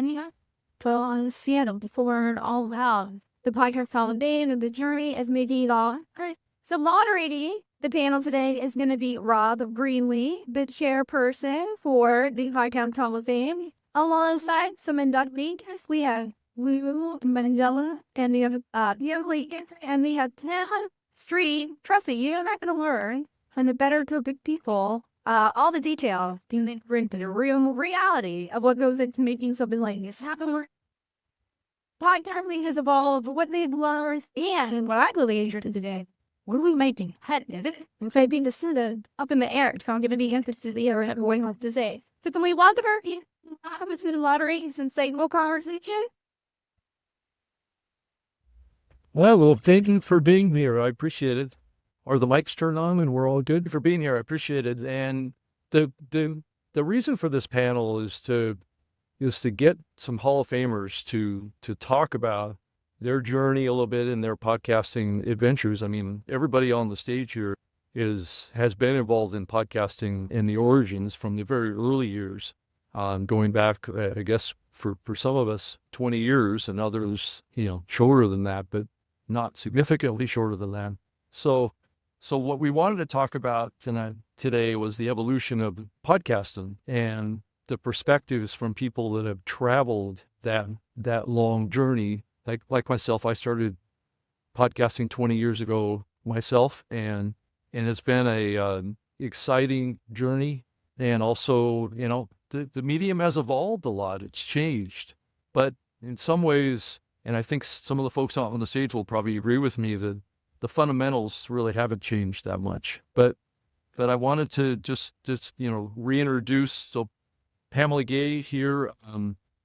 and fell on Seattle before all about the podcast Hall of Fame and the journey of making it all. So moderating the panel today is going to be Rob Greenlee, the chairperson for the Podcast Hall of Fame. Alongside some inductees, we have Mongello and the other and we have Tim Street. Trust me, you're not going to learn from the better group of people all the detail, the real reality of what goes into making something like this happen. Podcasting has evolved, what they've learned, and what I really interested today. What are we making? If I being decided up in the air, if I'm going to be interested in the air, and what to say. So can we welcome her? I was going to moderate and say no conversation. Well, thank you for being here. I appreciate it. Are the mics turned on and we're all good? For being here, I appreciate it. And the reason for this panel is to get some Hall of Famers to talk about their journey a little bit in their podcasting adventures. I mean, everybody on the stage here has been involved in podcasting in the origins from the very early years, going back, I guess, for some of us, 20 years, and others, shorter than that, but not significantly shorter than that. So what we wanted to talk about today was the evolution of podcasting and the perspectives from people that have traveled that long journey. Like myself, I started podcasting 20 years ago myself, and it's been a exciting journey. And also, the medium has evolved a lot. It's changed, but in some ways, and I think some of the folks out on the stage will probably agree with me that the fundamentals really haven't changed that much. But I wanted to just reintroduce. So Pamela Gay here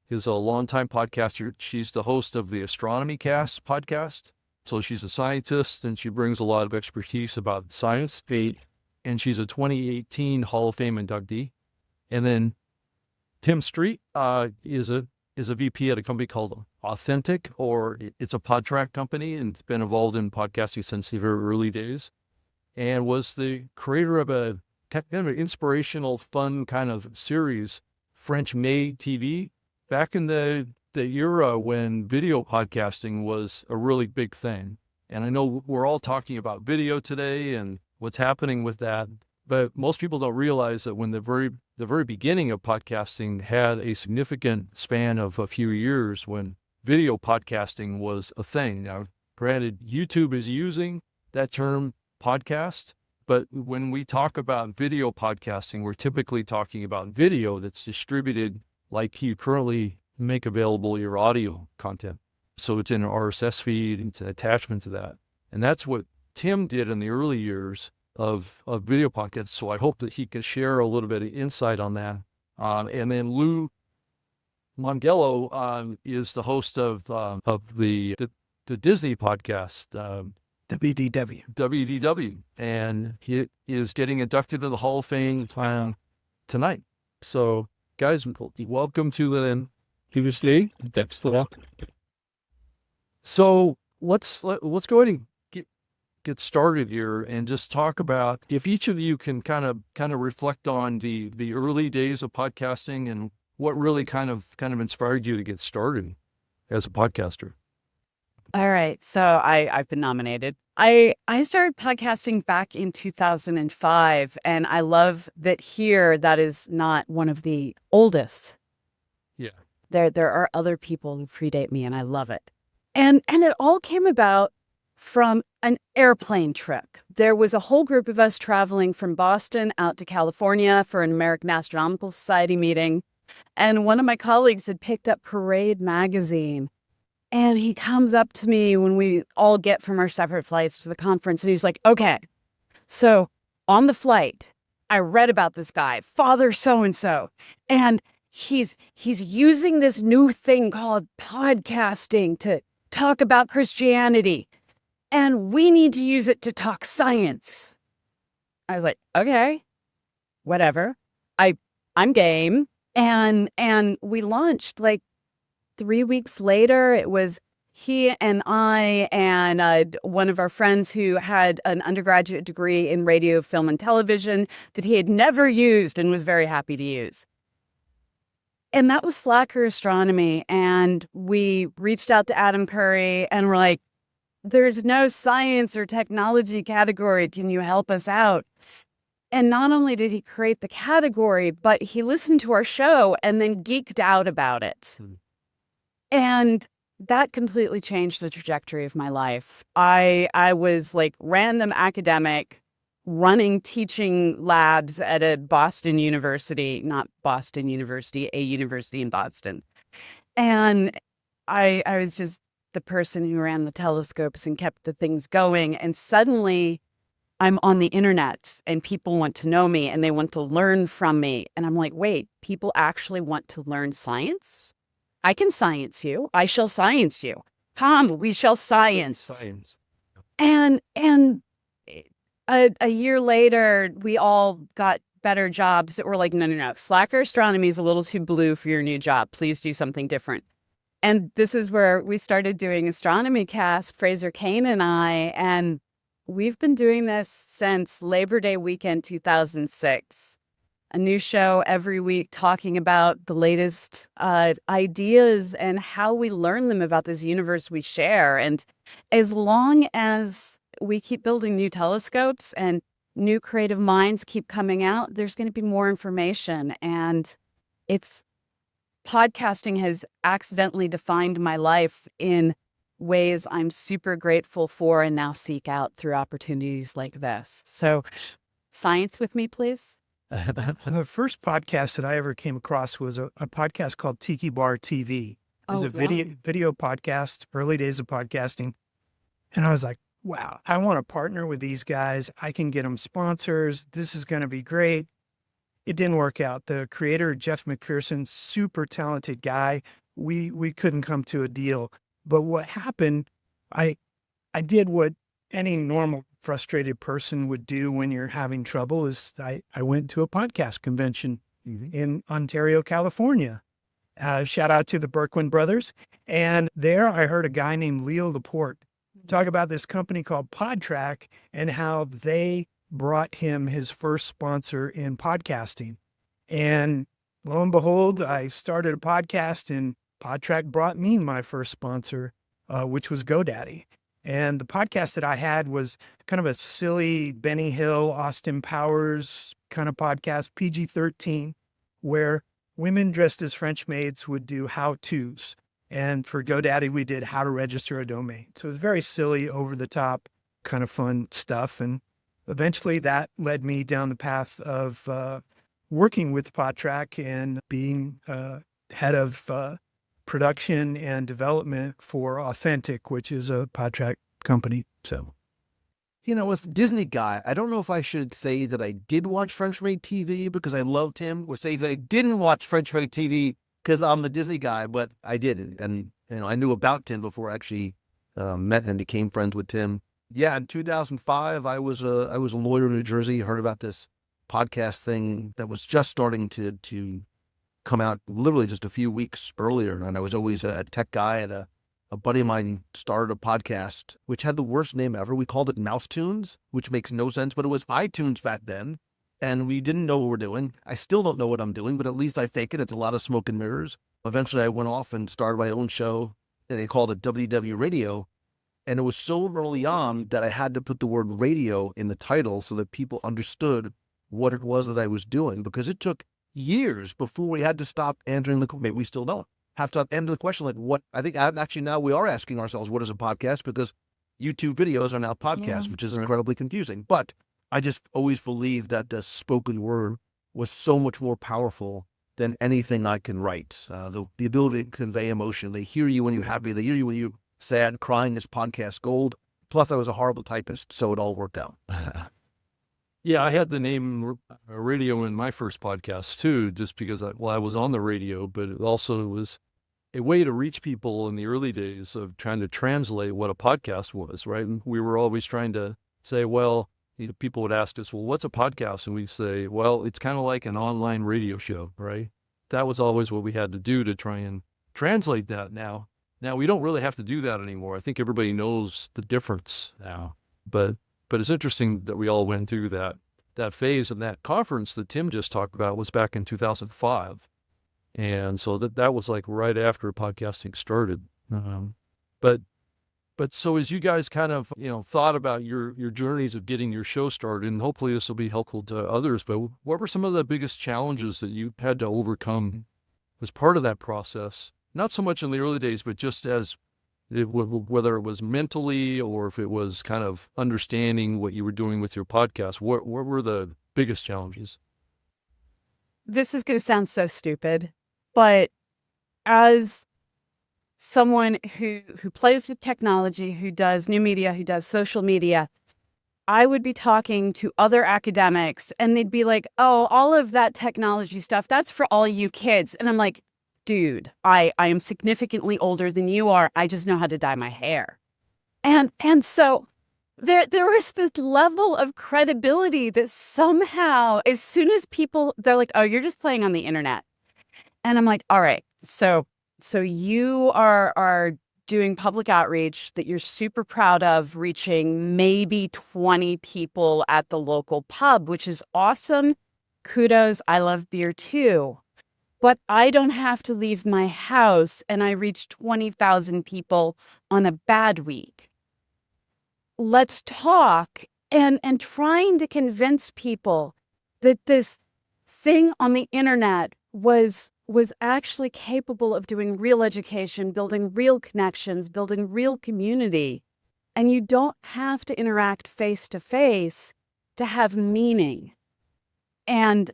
is a longtime podcaster. She's the host of the Astronomy Cast podcast. So she's a scientist, and she brings a lot of expertise about science, and she's a 2018 Hall of Fame inductee. And then Tim Street is a VP at a company called Authentic, or it's a Podtrac company, and it's been involved in podcasting since the very early days, and was the creator of a kind of an inspirational, fun kind of series, French Maid TV, back in the era when video podcasting was a really big thing. And I know we're all talking about video today and what's happening with that, but most people don't realize that when the very beginning of podcasting had a significant span of a few years when video podcasting was a thing. Now, granted, YouTube is using that term podcast, but when we talk about video podcasting, we're typically talking about video that's distributed like you currently make available your audio content. So it's in an RSS feed, it's an attachment to that. And that's what Tim did in the early years of video podcasts. So I hope that he can share a little bit of insight on that. And then Lou Mongello is the host of the Disney podcast, WDW, and he is getting inducted to the Hall of Fame tonight. So, guys, welcome to the stage. So let's go ahead and get started here and just talk about, if each of you can kind of reflect on the early days of podcasting and what really kind of inspired you to get started as a podcaster. All right. So I've been nominated. I started podcasting back in 2005, and I love that here that is not one of the oldest. Yeah. There are other people who predate me, and I love it. And it all came about from an airplane trip. There was a whole group of us traveling from Boston out to California for an American Astronomical Society meeting. And one of my colleagues had picked up Parade magazine. And he comes up to me when we all get from our separate flights to the conference. And he's like, okay, so on the flight, I read about this guy, Father so-and-so. And he's using this new thing called podcasting to talk about Christianity. And we need to use it to talk science. I was like, okay, whatever. I'm game. And we launched like 3 weeks later. It was he and I and one of our friends who had an undergraduate degree in radio, film, and television that he had never used and was very happy to use. And that was Slacker Astronomy. And we reached out to Adam Curry and we're like, there's no science or technology category. Can you help us out? And not only did he create the category, but he listened to our show and then geeked out about it. And that completely changed the trajectory of my life. I was like random academic running teaching labs at a Boston university, not Boston University, a university in Boston. And I was just the person who ran the telescopes and kept the things going. And suddenly I'm on the internet and people want to know me and they want to learn from me. And I'm like, wait, people actually want to learn science? I can science you. I shall science you. Come, we shall science. And a year later, we all got better jobs that were like, no. Slacker Astronomy is a little too blue for your new job. Please do something different. And this is where we started doing Astronomy Cast, Fraser Kane and I, and we've been doing this since Labor Day weekend 2006. A new show every week talking about the latest ideas and how we learn them about this universe we share. And as long as we keep building new telescopes and new creative minds keep coming out, there's going to be more information. And podcasting has accidentally defined my life in ways I'm super grateful for and now seek out through opportunities like this. So science with me, please. The first podcast that I ever came across was a podcast called Tiki Bar TV. It was a video podcast, early days of podcasting. And I was like, wow, I want to partner with these guys. I can get them sponsors. This is going to be great. It didn't work out. The creator, Jeff McPherson, super talented guy. We couldn't come to a deal. But what happened, I did what any normal frustrated person would do when you're having trouble is I went to a podcast convention in Ontario, California. Shout out to the Berkwin brothers. And there I heard a guy named Leo Laporte talk about this company called Podtrac and how they brought him his first sponsor in podcasting. And lo and behold, I started a podcast and Podtrac brought me my first sponsor, which was GoDaddy. And the podcast that I had was kind of a silly Benny Hill, Austin Powers kind of podcast, PG-13, where women dressed as French maids would do how-tos. And for GoDaddy, we did how to register a domain. So it was very silly, over-the-top, kind of fun stuff. And eventually that led me down the path of working with Podtrac and being head of production and development for Authentic, which is a Podtrac company. So, as a Disney guy, I don't know if I should say that I did watch French Made TV because I loved him, or say that I didn't watch French Made TV because I'm the Disney guy, but I did. And, I knew about Tim before I actually met and became friends with Tim. Yeah, in 2005, I was a lawyer in New Jersey, heard about this podcast thing that was just starting to come out literally just a few weeks earlier. And I was always a tech guy, and a buddy of mine started a podcast, which had the worst name ever. We called it Mouse Tunes, which makes no sense, but it was iTunes back then. And we didn't know what we're doing. I still don't know what I'm doing, but at least I fake it. It's a lot of smoke and mirrors. Eventually I went off and started my own show, and they called it WW Radio. And it was so early on that I had to put the word radio in the title so that people understood what it was that I was doing, because it took years before we had to stop answering maybe we still don't have to answer the question, like what, I think actually now we are asking ourselves, what is a podcast? Because YouTube videos are now podcasts, which is incredibly confusing. But I just always believed that the spoken word was so much more powerful than anything I can write. The ability to convey emotion. They hear you when you're happy. They hear you when you're sad. Crying is podcast gold. Plus I was a horrible typist, so it all worked out. Yeah, I had the name radio in my first podcast too, just because I was on the radio, but it also was a way to reach people in the early days of trying to translate what a podcast was, right? And we were always trying to say, well, people would ask us, well, what's a podcast? And we'd say, well, it's kind of like an online radio show, right? That was always what we had to do to try and translate that now. Now, we don't really have to do that anymore. I think everybody knows the difference now. But it's interesting that we all went through that phase, and that conference that Tim just talked about was back in 2005. And so that was like right after podcasting started. But so as you guys kind of, thought about your journeys of getting your show started, and hopefully this will be helpful to others, but what were some of the biggest challenges that you had to overcome as part of that process? Not so much in the early days, but just whether it was mentally or if it was kind of understanding what you were doing with your podcast. What were the biggest challenges? This is going to sound so stupid, but as someone who plays with technology, who does new media, who does social media, I would be talking to other academics and they'd be like, oh, all of that technology stuff, that's for all you kids. And I'm like, dude, I am significantly older than you are. I just know how to dye my hair. And so there was this level of credibility that somehow, as soon as they're like, oh, you're just playing on the internet. And I'm like, all right, so you are doing public outreach that you're super proud of, reaching maybe 20 people at the local pub, which is awesome. Kudos. I love beer too. But I don't have to leave my house and I reach 20,000 people on a bad week. Let's talk. And trying to convince people that this thing on the internet was actually capable of doing real education, building real connections, building real community. And you don't have to interact face to face to have meaning. And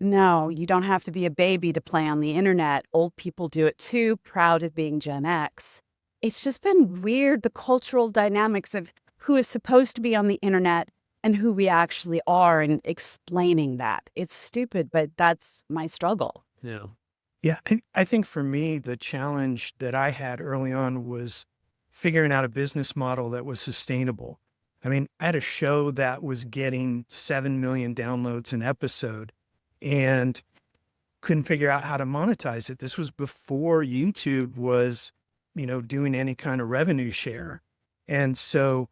no, you don't have to be a baby to play on the internet. Old people do it too, proud of being Gen X. It's just been weird, the cultural dynamics of who is supposed to be on the internet and who we actually are, and explaining that. It's stupid, but that's my struggle. Yeah. Yeah, I think for me, the challenge that I had early on was figuring out a business model that was sustainable. I mean, I had a show that was getting 7 million downloads an episode and couldn't figure out how to monetize it. This was before YouTube was, doing any kind of revenue share. And so,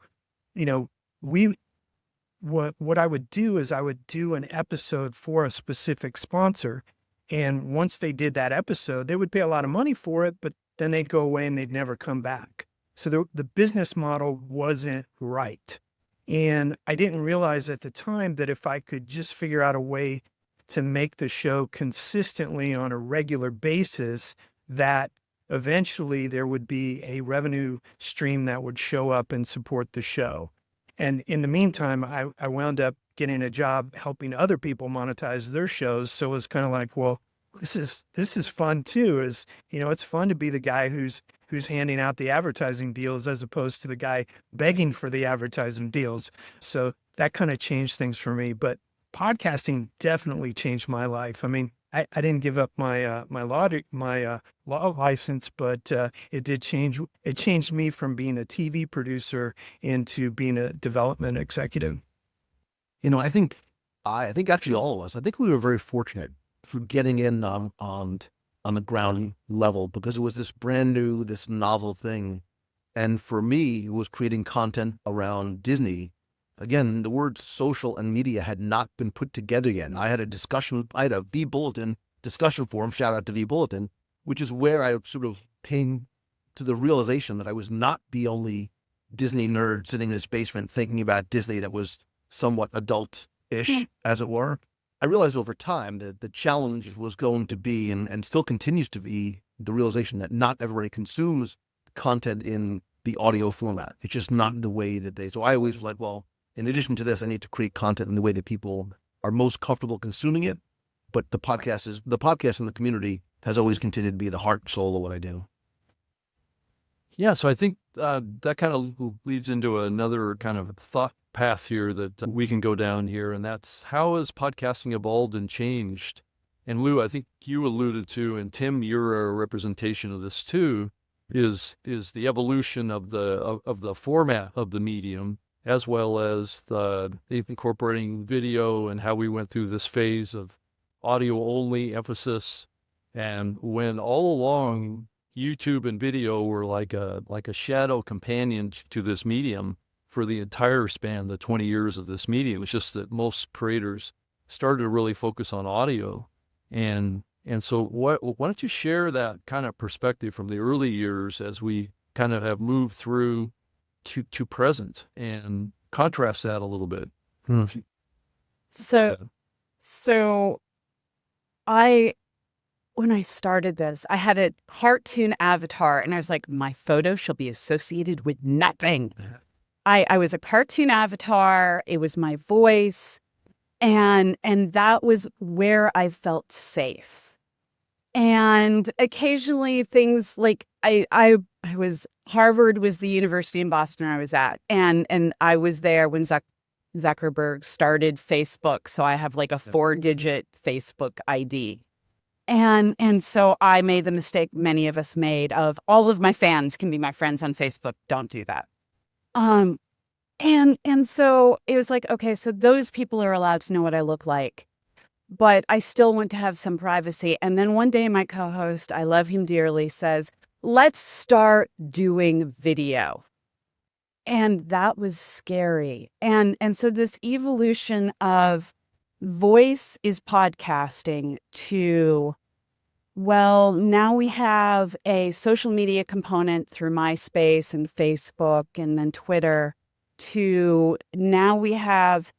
what I would do is I would do an episode for a specific sponsor. And once they did that episode, they would pay a lot of money for it, but then they'd go away and they'd never come back. So the business model wasn't right. And I didn't realize at the time that if I could just figure out a way to make the show consistently on a regular basis, that eventually there would be a revenue stream that would show up and support the show. And in the meantime, I wound up getting a job helping other people monetize their shows. So it was kind of like, well, this is fun too. It's fun to be the guy who's handing out the advertising deals as opposed to the guy begging for the advertising deals. So that kind of changed things for me. But podcasting definitely changed my life. I mean, I didn't give up my law license, but it did change. It changed me from being a TV producer into being a development executive. I think actually all of us, I think we were very fortunate for getting in on the ground level, because it was this brand new, this novel thing. And for me, it was creating content around Disney. Again, the words social and media had not been put together yet. I had a V Bulletin discussion forum, shout out to V Bulletin, which is where I sort of came to the realization that I was not the only Disney nerd sitting in his basement thinking about Disney that was somewhat adult-ish, as it were. I realized over time that the challenge was going to be, and still continues to be, the realization that not everybody consumes content in the audio format. It's just not the way that so I always was like, well, in addition to this, I need to create content in the way that people are most comfortable consuming it. But the podcast and the community has always continued to be the heart and soul of what I do. Yeah, so I think that kind of leads into another kind of thought path here that we can go down here, and that's how has podcasting evolved and changed? And Lou, I think you alluded to, and Tim, you're a representation of this too, is the evolution of the format of the medium, as well as the incorporating video and how we went through this phase of audio only emphasis. And when all along YouTube and video were like a shadow companion to this medium for the entire span, the 20 years of this medium. It's just that most creators started to really focus on audio. And And so why don't you share that kind of perspective from the early years as we kind of have moved through to present and contrast that a little bit? So, so I, when I started this, I had a cartoon avatar and I was like, my photo shall be associated with nothing. I was a cartoon avatar. It was my voice. And that was where I felt safe. And occasionally things like I was, Harvard was the university in Boston I was at. And I was there when Zuckerberg started Facebook. So I have like a 4-digit Facebook ID. And so I made the mistake many of us made of all of my fans can be my friends on Facebook. Don't do that. And so it was like, okay, so those people are allowed to know what I look like, but I still want to have some privacy. And then one day my co-host, I love him dearly, says, let's start doing video. And that was scary. And so this evolution of voice is podcasting to, well, now we have a social media component through MySpace and Facebook and then Twitter, to now we have,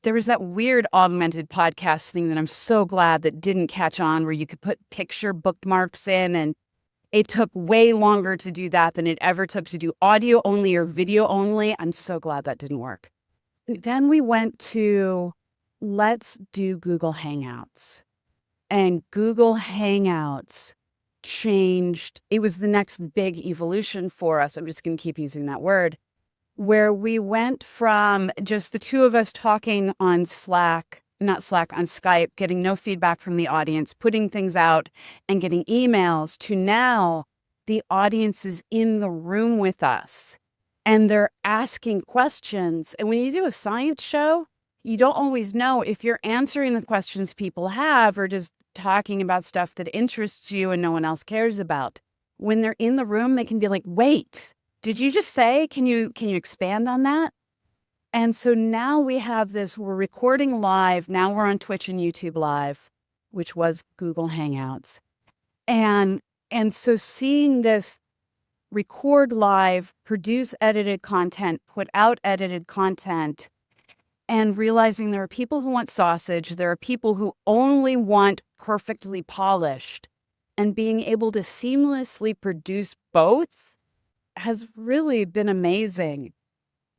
there was that weird augmented podcast thing that I'm so glad that didn't catch on, where you could put picture bookmarks in, and it took way longer to do that than it ever took to do audio only or video only. I'm so glad that didn't work. Then we went to, let's do Google Hangouts. And Google Hangouts changed. It was the next big evolution for us. I'm just going to keep using that word, where we went from just the two of us talking on on Skype, getting no feedback from the audience, putting things out and getting emails, to now the audience is in the room with us and they're asking questions. And when you do a science show, you don't always know if you're answering the questions people have or just talking about stuff that interests you and no one else cares about. When they're in the room, they can be like, wait, did you just say, can you expand on that? And so now we have this, we're recording live. Now we're on Twitch and YouTube Live, which was Google Hangouts. And so seeing this record live, produce edited content, put out edited content, and realizing there are people who want sausage, there are people who only want perfectly polished, and being able to seamlessly produce both has really been amazing.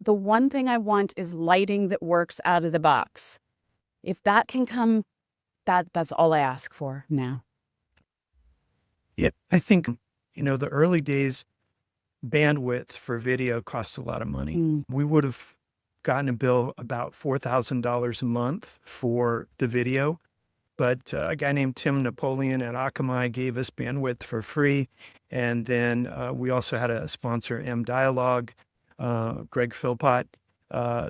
The one thing I want is lighting that works out of the box. If that can come, that's all I ask for now. Yeah, I think, the early days, bandwidth for video costs a lot of money. We would have gotten a bill about $4,000 a month for the video, but a guy named Tim Napoleon at Akamai gave us bandwidth for free. And then we also had a sponsor, M Dialogue. Greg Philpott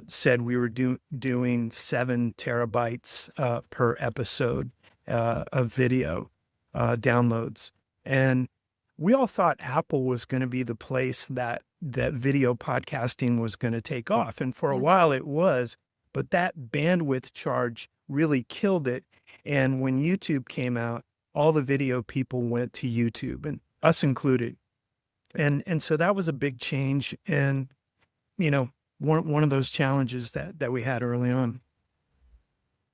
said we were doing 7 terabytes per episode of video downloads. And we all thought Apple was going to be the place that video podcasting was going to take off. And for a while it was, but that bandwidth charge really killed it. And when YouTube came out, all the video people went to YouTube, and us included. And so that was a big change. And, one of those challenges that we had early on.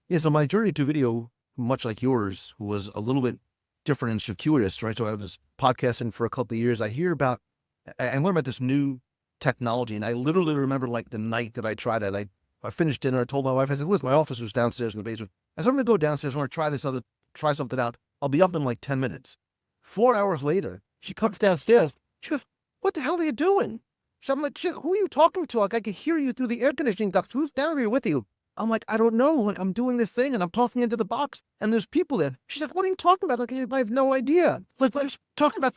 Yeah, so my journey to video, much like yours, was a little bit different and circuitous, right? So I was podcasting for a couple of years. I learned about this new technology, and I literally remember like the night that I tried it. I finished dinner. I told my wife, I said, listen, my office was downstairs in the basement. I said, I'm going to go downstairs. I want to try something out. I'll be up in like 10 minutes. 4 hours later, she comes downstairs. She goes, what the hell are you doing? So I'm like, shit, who are you talking to? Like, I can hear you through the air conditioning ducts. Who's down here with you? I'm like, I don't know. Like, I'm doing this thing and I'm talking into the box and there's people there. She said, what are you talking about? Like, I have no idea. Like, I was talking about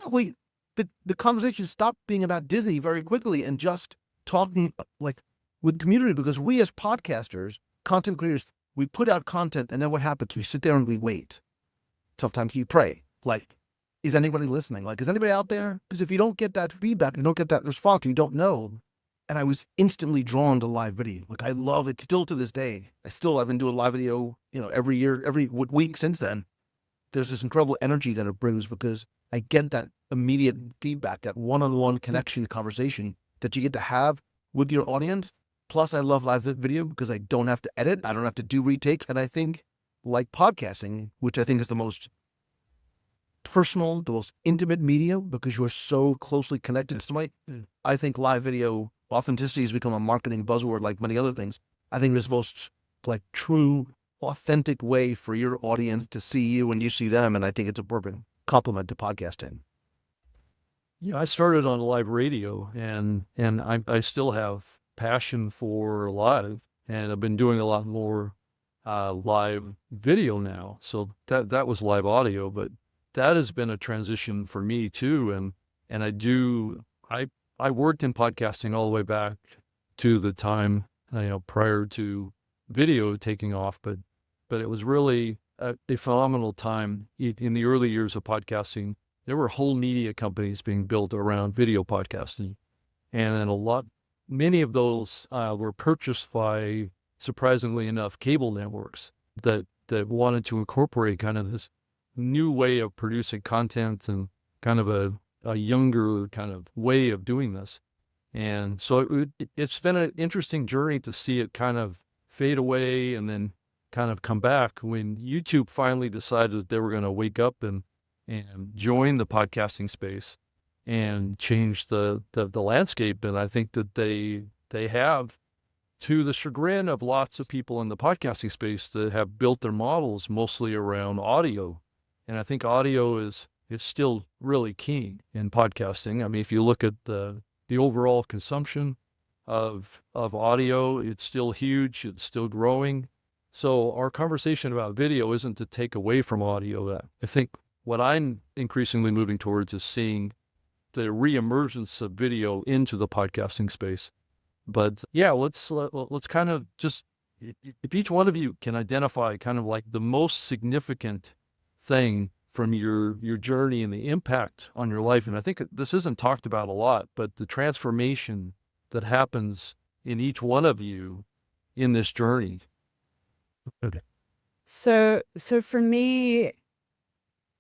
the conversation stopped being about Disney very quickly and just talking like with community, because we as podcasters, content creators, we put out content and then what happens? We sit there and we wait. Sometimes you pray. Like, is anybody listening? Like, is anybody out there? Because if you don't get that feedback, you don't get that response, you don't know. And I was instantly drawn to live video. Like, I love it still to this day. I've been doing live video, every year, every week since then. there's this incredible energy that it brings because I get that immediate feedback, that one-on-one connection conversation that you get to have with your audience. Plus, I love live video because I don't have to edit. I don't have to do retakes. And I think like podcasting, which I think is the most personal, the most intimate media because you're so closely connected to somebody. I think live video authenticity has become a marketing buzzword like many other things. I think there's most like true, authentic way for your audience to see you when you see them. And I think it's a perfect complement to podcasting. Yeah, I started on live radio, and I still have passion for live, and I've been doing a lot more live video now. So that was live audio, but that has been a transition for me too. And I worked in podcasting all the way back to the time prior to video taking off, but it was really a phenomenal time in the early years of podcasting. There were whole media companies being built around video podcasting, and then many of those were purchased by, surprisingly enough, cable networks that wanted to incorporate kind of this new way of producing content and kind of a younger kind of way of doing this. And so it's been an interesting journey to see it kind of fade away and then kind of come back when YouTube finally decided that they were going to wake up and join the podcasting space and change the landscape. And I think that they have, to the chagrin of lots of people in the podcasting space that have built their models mostly around audio. And I think audio is still really key in podcasting. I mean, if you look at the overall consumption of audio, it's still huge, it's still growing. So our conversation about video isn't to take away from audio. I think what I'm increasingly moving towards is seeing the reemergence of video into the podcasting space. But yeah, let's kind of just, if each one of you can identify kind of like the most significant thing from your journey and the impact on your life. And I think this isn't talked about a lot, but the transformation that happens in each one of you in this journey. So for me,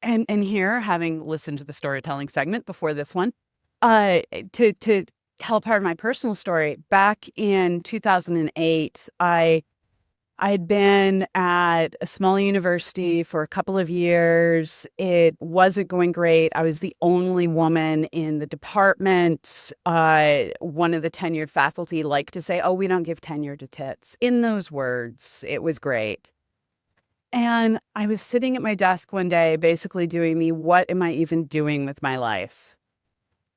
and here, having listened to the storytelling segment before this one, to tell part of my personal story, back in 2008, I'd been at a small university for a couple of years. It wasn't going great. I was the only woman in the department. One of the tenured faculty liked to say, "Oh, we don't give tenure to tits." In those words, it was great. And I was sitting at my desk one day, basically doing what am I even doing with my life?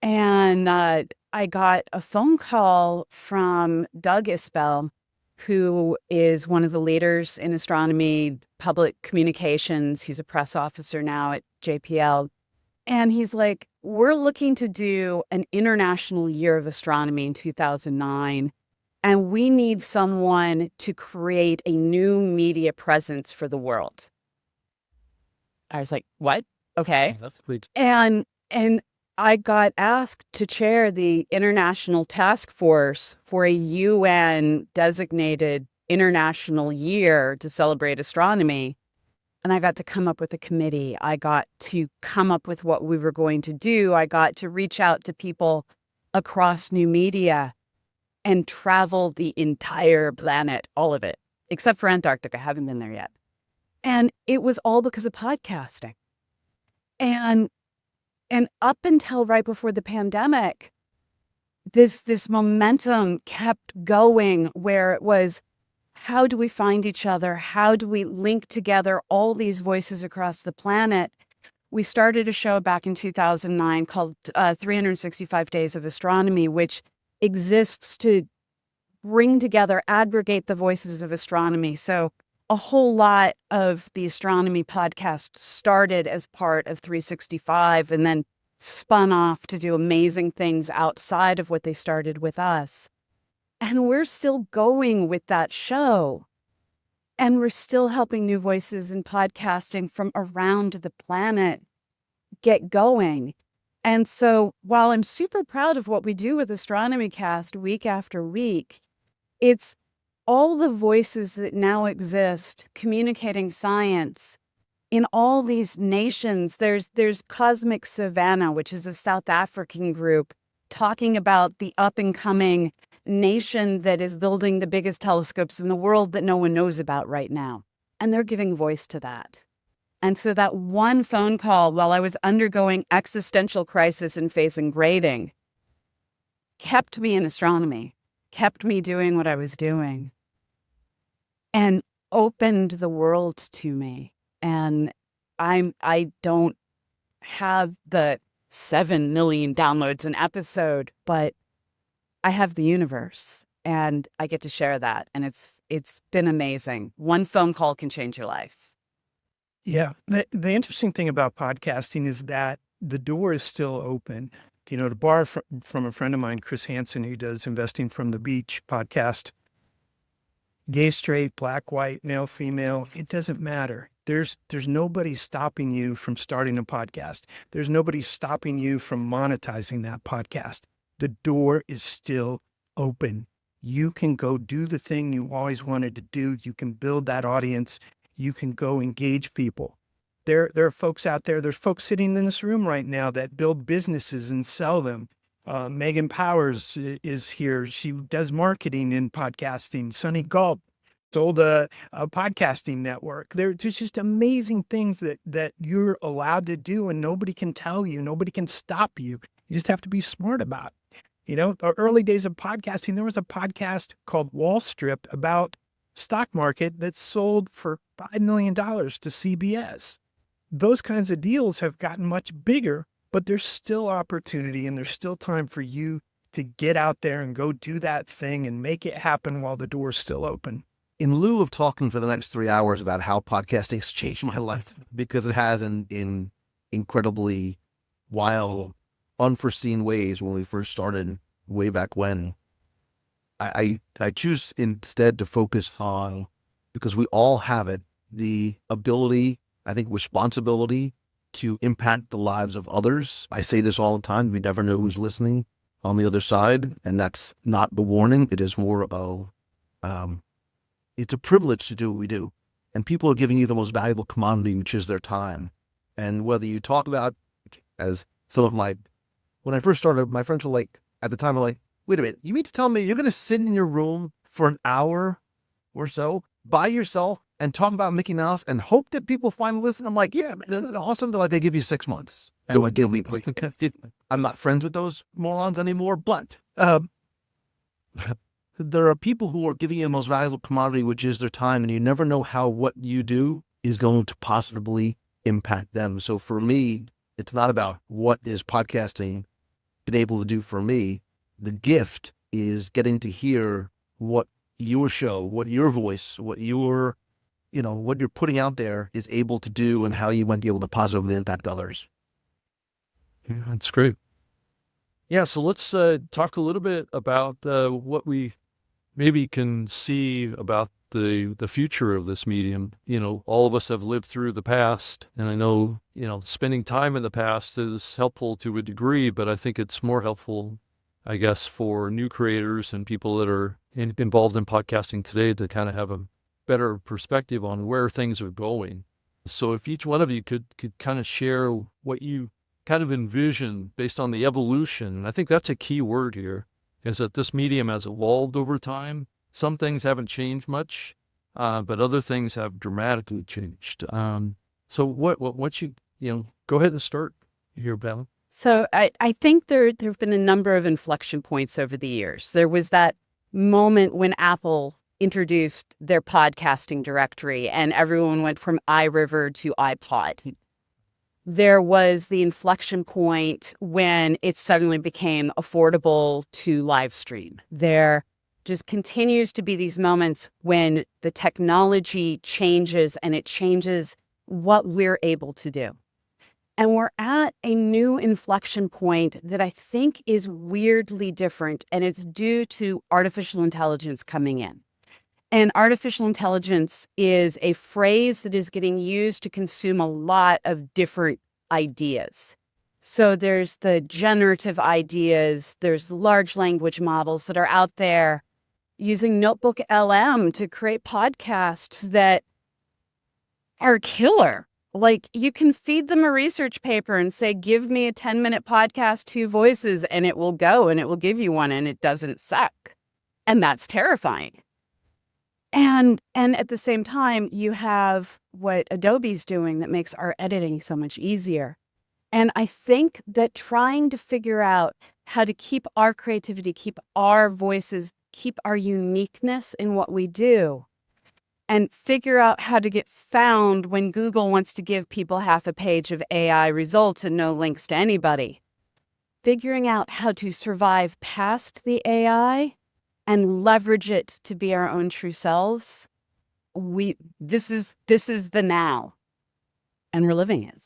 And I got a phone call from Doug Isbell, who is one of the leaders in astronomy, public communications. He's a press officer now at JPL. And he's like, we're looking to do an international year of astronomy in 2009. And we need someone to create a new media presence for the world. I was like, what? Okay. That's sweet. And I got asked to chair the international task force for a UN designated international year to celebrate astronomy. And I got to come up with a committee. I got to come up with what we were going to do. I got to reach out to people across new media and travel the entire planet, all of it, except for Antarctica. I haven't been there yet. And it was all because of podcasting. And up until right before the pandemic, this momentum kept going where it was, how do we find each other? How do we link together all these voices across the planet? We started a show back in 2009 called 365 Days of Astronomy, which exists to bring together, aggregate the voices of astronomy. So a whole lot of the astronomy podcast started as part of 365 and then spun off to do amazing things outside of what they started with us. And we're still going with that show. And we're still helping new voices in podcasting from around the planet get going. And so while I'm super proud of what we do with Astronomy Cast week after week, it's all the voices that now exist communicating science in all these nations. There's Cosmic Savannah, which is a South African group, talking about the up and coming nation that is building the biggest telescopes in the world that no one knows about right now. And they're giving voice to that. And so that one phone call while I was undergoing existential crisis and facing grading kept me in astronomy, kept me doing what I was doing, and opened the world to me. And I don't have the 7 million downloads an episode, but I have the universe and I get to share that. And it's been amazing. One phone call can change your life. Yeah. The interesting thing about podcasting is that the door is still open. You know, to borrow from a friend of mine, Chris Hansen, who does Investing from the Beach podcast, gay, straight, black, white, male, female, it doesn't matter. There's nobody stopping you from starting a podcast. There's nobody stopping you from monetizing that podcast. The door is still open. You can go do the thing you always wanted to do. You can build that audience. You can go engage people. There are folks out there. There's folks sitting in this room right now that build businesses and sell them. Megan Powers is here. She does marketing in podcasting. Sonny Galt sold a podcasting network. There's just amazing things that you're allowed to do, and nobody can tell you. Nobody can stop you. You just have to be smart about it. You know, the early days of podcasting, there was a podcast called Wall Strip about stock market that sold for $5 million to CBS. Those kinds of deals have gotten much bigger, but there's still opportunity and there's still time for you to get out there and go do that thing and make it happen while the door's still open. In lieu of talking for the next 3 hours about how podcasting has changed my life, because it has in incredibly wild, unforeseen ways when we first started way back when, I choose instead to focus on, because we all have it, the ability, I think responsibility to impact the lives of others. I say this all the time. We never know who's listening on the other side. And that's not the warning. It is more of, it's a privilege to do what we do. And people are giving you the most valuable commodity, which is their time. And whether you talk about, as some of when I first started, my friends were like, at the time, were like, wait a minute, you mean to tell me you're going to sit in your room for an hour or so by yourself and talk about Mickey Mouse and hope that people finally listen? I'm like, yeah, man, isn't that awesome? They're like, they give you 6 months. And like, I'm not friends with those morons anymore, but there are people who are giving you the most valuable commodity, which is their time, and you never know how what you do is going to positively impact them. So for me, it's not about what is podcasting been able to do for me. The gift is getting to hear what your show, what your voice, what you're putting out there is able to do, and how you might be able to positively impact others. Yeah, that's great. Yeah, so let's talk a little bit about what we maybe can see about the future of this medium. You know, all of us have lived through the past, and I know, spending time in the past is helpful to a degree, but I think it's more helpful, I guess, for new creators and people that are involved in podcasting today to kind of have a better perspective on where things are going. So if each one of you could kind of share what you kind of envision based on the evolution, and I think that's a key word here, is that this medium has evolved over time. Some things haven't changed much, but other things have dramatically changed. So what you go ahead and start here, Bella. So I think there have been a number of inflection points over the years. There was that moment when Apple introduced their podcasting directory and everyone went from iRiver to iPod. There was the inflection point when it suddenly became affordable to live stream. There just continues to be these moments when the technology changes and it changes what we're able to do. And we're at a new inflection point that I think is weirdly different, and it's due to artificial intelligence coming in. And artificial intelligence is a phrase that is getting used to consume a lot of different ideas. So there's the generative ideas, there's large language models that are out there using Notebook LM to create podcasts that are killer. Like, you can feed them a research paper and say, give me a 10-minute podcast, 2 voices, and it will go and it will give you one and it doesn't suck. And that's terrifying. And at the same time, you have what Adobe's doing that makes our editing so much easier. And I think that trying to figure out how to keep our creativity, keep our voices, keep our uniqueness in what we do, and figure out how to get found when Google wants to give people half a page of AI results and no links to anybody. Figuring out how to survive past the AI and leverage it to be our own true selves. This is the now, and we're living it.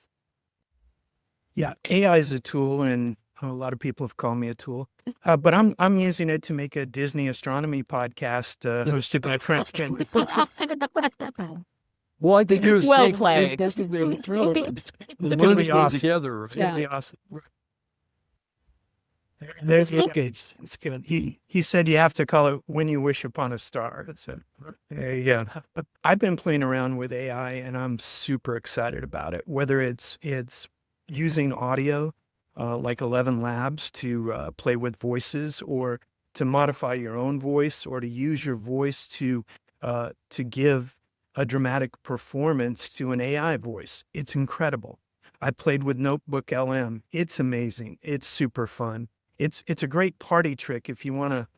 Yeah, AI is a tool, and a lot of people have called me a tool. But I'm using it to make a Disney astronomy podcast hosted by French. Well, I think it was Well played. It's going to be awesome. Together. It's gonna be awesome. There's it's good. He said you have to call it When You Wish Upon a Star. So, yeah. But I've been playing around with AI, and I'm super excited about it. Whether it's using audio, like 11 Labs to play with voices, or to modify your own voice, or to use your voice to give a dramatic performance to an AI voice. It's incredible. I played with Notebook LM. It's amazing. It's super fun. It's a great party trick if you want to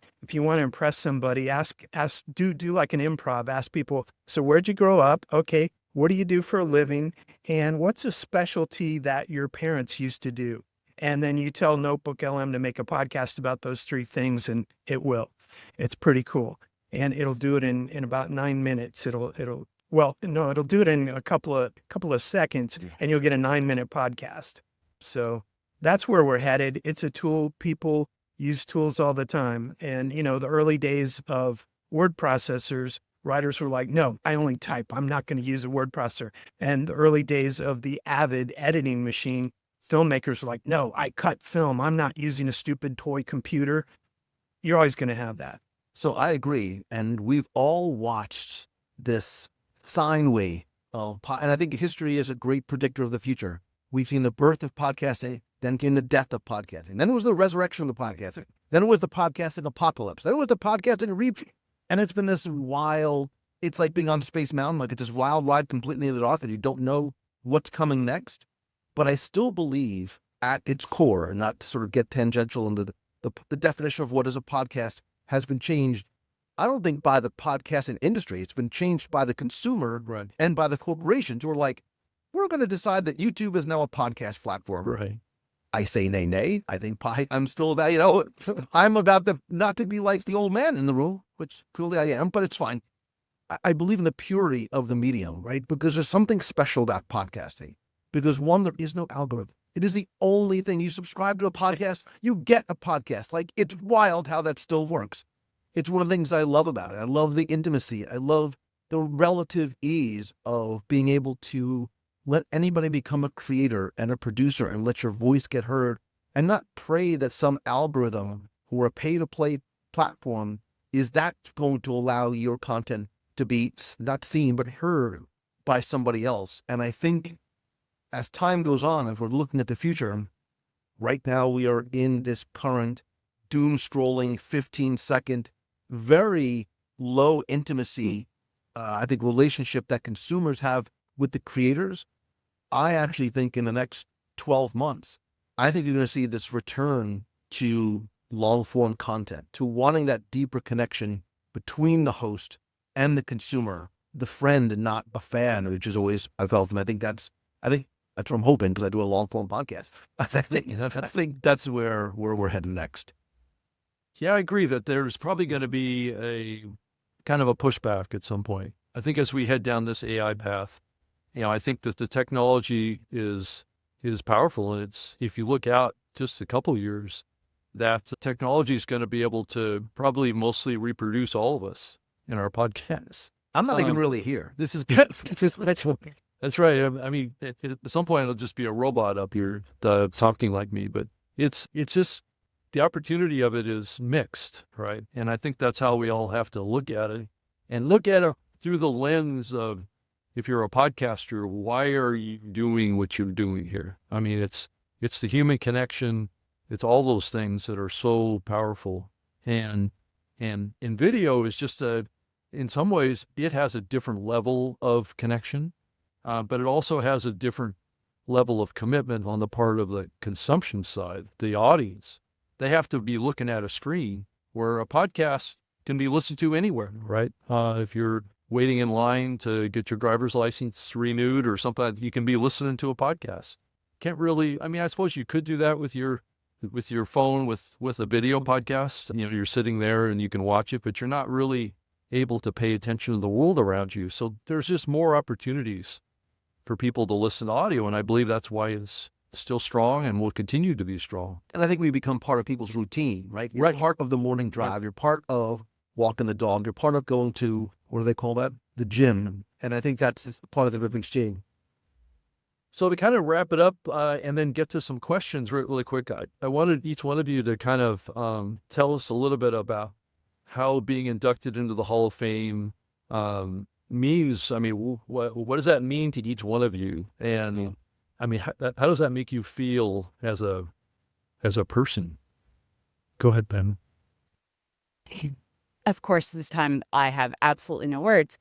impress somebody. Do like an improv. Ask people, so where'd you grow up? Okay, what do you do for a living? And what's a specialty that your parents used to do? And then you tell Notebook LM to make a podcast about those 3 things, and it will. It's pretty cool. And it'll do it in about 9 minutes. It'll do it in a couple of seconds, and you'll get a 9-minute podcast. So that's where we're headed. It's a tool. People use tools all the time. And, the early days of word processors, writers were like, no, I only type. I'm not going to use a word processor. And the early days of the Avid editing machine, filmmakers were like, no, I cut film. I'm not using a stupid toy computer. You're always going to have that. So I agree. And we've all watched this sine wave. And I think history is a great predictor of the future. We've seen the birth of podcasting, then came the death of podcasting. Then it was the resurrection of the podcasting. Then it was the podcasting apocalypse. Then it was the podcasting repeat. And it's been this wild, it's like being on Space Mountain, like it's this wild ride completely in the dark and you don't know what's coming next. But I still believe at its core, not to sort of get tangential into the definition of what is a podcast has been changed. I don't think by the podcasting industry. It's been changed by the consumer and by the corporations who are like, we're going to decide that YouTube is now a podcast platform. Right. I say nay. I think I'm still about, I'm about not to be like the old man in the room, which clearly I am, but it's fine. I believe in the purity of the medium, right? Because there's something special about podcasting. Because one, there is no algorithm. It is the only thing. You subscribe to a podcast, you get a podcast. Like, it's wild how that still works. It's one of the things I love about it. I love the intimacy. I love the relative ease of being able to let anybody become a creator and a producer and let your voice get heard, and not pray that some algorithm or a pay-to-play platform is that going to allow your content to be not seen but heard by somebody else. And I think as time goes on, if we're looking at the future, right now we are in this current doom-scrolling 15-second, very low intimacy, I think, relationship that consumers have with the creators. I actually think in the next 12 months, I think you're going to see this return to long-form content, to wanting that deeper connection between the host and the consumer, the friend and not a fan, which is always I felt. And I think that's what I'm hoping, because I do a long-form podcast. I think that's where we're heading next. Yeah, I agree that there's probably going to be a kind of a pushback at some point. I think as we head down this AI path, I think that the technology is powerful, and it's, if you look out just a couple of years, that technology is going to be able to probably mostly reproduce all of us in our podcasts. I'm not even really here. This is good. That's right. I mean, at some point it'll just be a robot up here talking like me, but it's just the opportunity of it is mixed, right? And I think that's how we all have to look at it, and look at it through the lens of, if you're a podcaster, why are you doing what you're doing here? I mean, it's the human connection. It's all those things that are so powerful. And in video is just in some ways, it has a different level of connection, but it also has a different level of commitment on the part of the consumption side, the audience. They have to be looking at a screen, where a podcast can be listened to anywhere, right? If you're waiting in line to get your driver's license renewed or something, you can be listening to a podcast. Can't really, I mean, I suppose you could do that with your phone with a video podcast. You know, you're sitting there and you can watch it, but you're not really able to pay attention to the world around you. So there's just more opportunities for people to listen to audio, and I believe that's why it's still strong and will continue to be strong. And I think we become part of people's routine, right? You're Right. part of the morning drive. You're part of walking the dog. You're part of going to, what do they call that? The gym. And I think that's part of the living exchange. So to kind of wrap it up and then get to some questions really quick, I wanted each one of you to kind of tell us a little bit about how being inducted into the Hall of Fame means. I mean, what does that mean to each one of you? And I mean, how does that make you feel as a person? Go ahead, Ben. Of course, this time I have absolutely no words.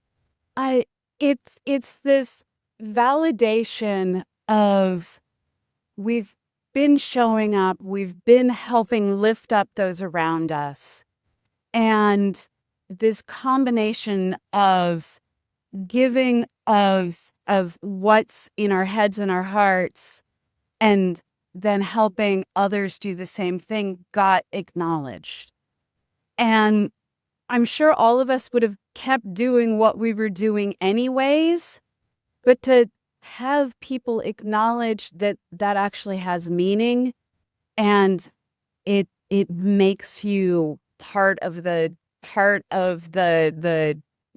It's this validation of we've been showing up, we've been helping lift up those around us. And this combination of giving of what's in our heads and our hearts, and then helping others do the same thing, got acknowledged. And I'm sure all of us would have kept doing what we were doing anyways, but to have people acknowledge that that actually has meaning, and it makes you part of the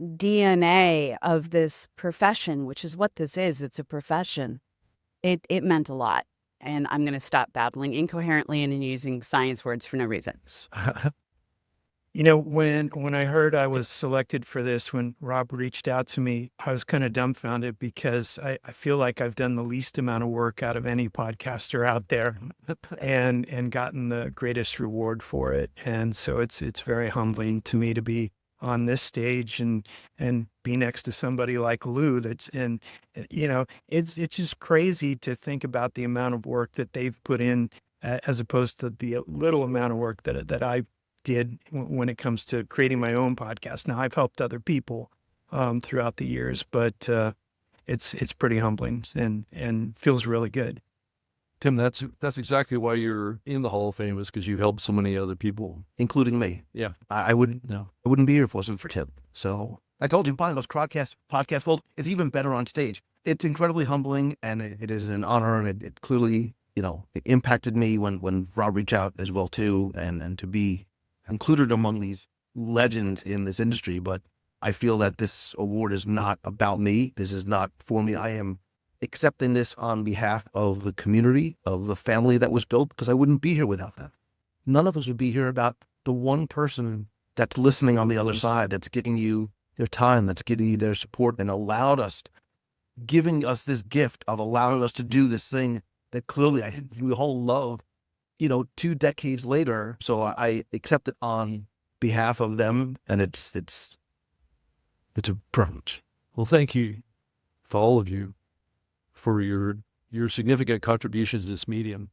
DNA of this profession, which is what this is. It's a profession. It meant a lot. And I'm going to stop babbling incoherently and using science words for no reason. You know, when I heard I was selected for this, when Rob reached out to me, I was kind of dumbfounded because I feel like I've done the least amount of work out of any podcaster out there and gotten the greatest reward for it. And so it's very humbling to me to be on this stage and be next to somebody like Lou it's just crazy to think about the amount of work that they've put in as opposed to the little amount of work that I did when it comes to creating my own podcast. Now, I've helped other people throughout the years, but it's pretty humbling and feels really good. Tim, that's exactly why you're in the Hall of Fame, is because you helped so many other people, Including me. Yeah. I wouldn't be here if it wasn't for Tim. So I told you, those podcast world, it's even better on stage. It's incredibly humbling, and it is an honor, and it clearly, it impacted me when Rob reached out as well too, and to be included among these legends in this industry. But I feel that this award is not about me. This is not for me. I am accepting this on behalf of the community, of the family that was built, because I wouldn't be here without that. None of us would be here without the one person that's listening on the other side, that's giving you their time, that's giving you their support, and giving us this gift of allowing us to do this thing that clearly I think we all love, 2 decades later. So I accept it on behalf of them, and it's a privilege. Well, thank you for all of you for your significant contributions to this medium.